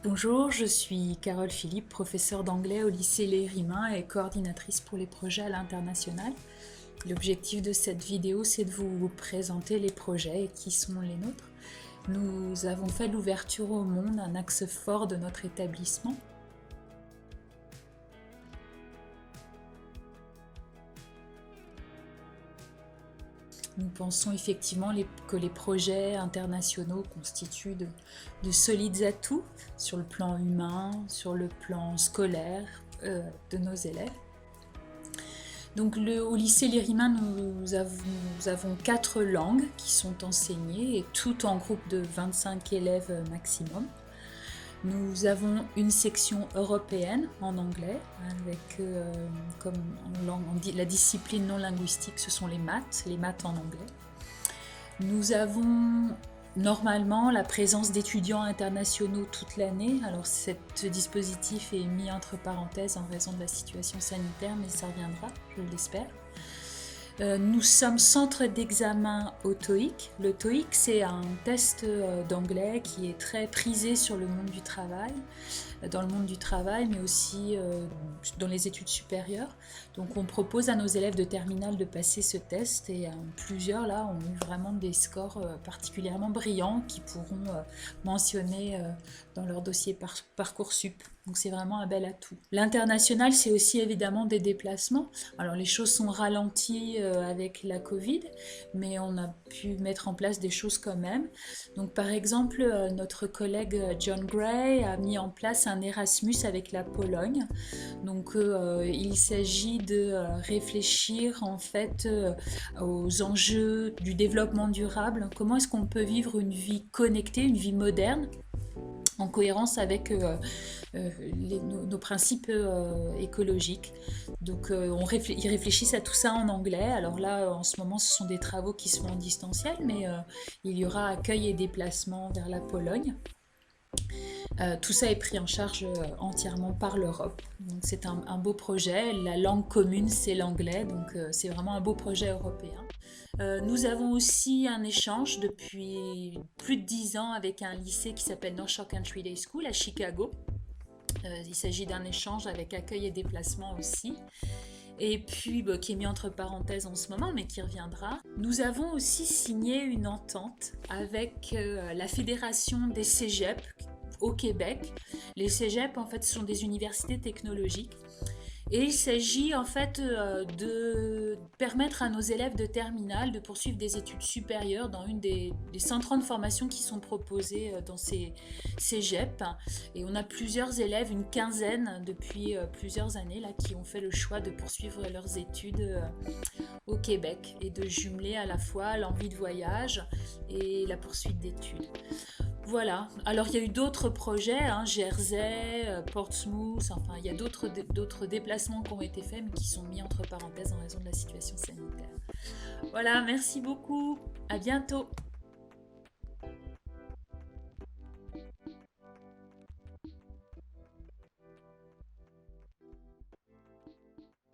Bonjour, je suis Carole Philippe, professeure d'anglais au lycée Léry-Rimin et coordinatrice pour les projets à l'international. L'objectif de cette vidéo, c'est de vous présenter les projets et qui sont les nôtres. Nous avons fait l'ouverture au monde, un axe fort de notre établissement. Nous pensons effectivement que les projets internationaux constituent de solides atouts sur le plan humain, sur le plan scolaire de nos élèves. Donc au lycée Léry-Rimin, nous avons 4 langues qui sont enseignées et toutes en groupe de 25 élèves maximum. Nous avons une section européenne en anglais, avec comme la discipline non linguistique, ce sont les maths en anglais. Nous avons normalement la présence d'étudiants internationaux toute l'année. Alors ce dispositif est mis entre parenthèses en raison de la situation sanitaire, mais ça reviendra, je l'espère. Nous sommes centre d'examen au TOEIC. Le TOEIC, c'est un test d'anglais qui est très prisé sur le monde du travail, dans le monde du travail, mais aussi dans les études supérieures. Donc on propose à nos élèves de terminale de passer ce test et plusieurs là ont eu vraiment des scores particulièrement brillants qui pourront mentionner dans leur dossier Parcoursup. Donc c'est vraiment un bel atout. L'international, c'est aussi évidemment des déplacements. Alors les choses sont ralenties avec la Covid, mais on a pu mettre en place des choses quand même. Donc par exemple, notre collègue John Gray a mis en place un Erasmus avec la Pologne. Donc il s'agit de réfléchir en fait aux enjeux du développement durable. Comment est-ce qu'on peut vivre une vie connectée, une vie moderne, en cohérence avec nos principes écologiques. Donc ils réfléchissent à tout ça en anglais. Alors là, en ce moment, ce sont des travaux qui sont en distanciel, mais il y aura accueil et déplacement vers la Pologne. Tout ça est pris en charge entièrement par l'Europe. Donc c'est un beau projet. La langue commune, c'est l'anglais, donc c'est vraiment un beau projet européen. Nous avons aussi un échange depuis plus de 10 ans avec un lycée qui s'appelle North Shore Country Day School à Chicago. Il s'agit d'un échange avec accueil et déplacement aussi. Et puis qui est mis entre parenthèses en ce moment, mais qui reviendra. Nous avons aussi signé une entente avec la Fédération des cégeps au Québec. Les cégeps, en fait, ce sont des universités technologiques. Et il s'agit en fait de permettre à nos élèves de terminale de poursuivre des études supérieures dans une des 130 formations qui sont proposées dans ces cégeps. Et on a plusieurs élèves, une quinzaine depuis plusieurs années, là, qui ont fait le choix de poursuivre leurs études au Québec et de jumeler à la fois l'envie de voyage et la poursuite d'études. Voilà, alors il y a eu d'autres projets, Jersey, Portsmouth, enfin il y a d'autres déplacements qui ont été faits mais qui sont mis entre parenthèses en raison de la situation sanitaire. Voilà, merci beaucoup, à bientôt.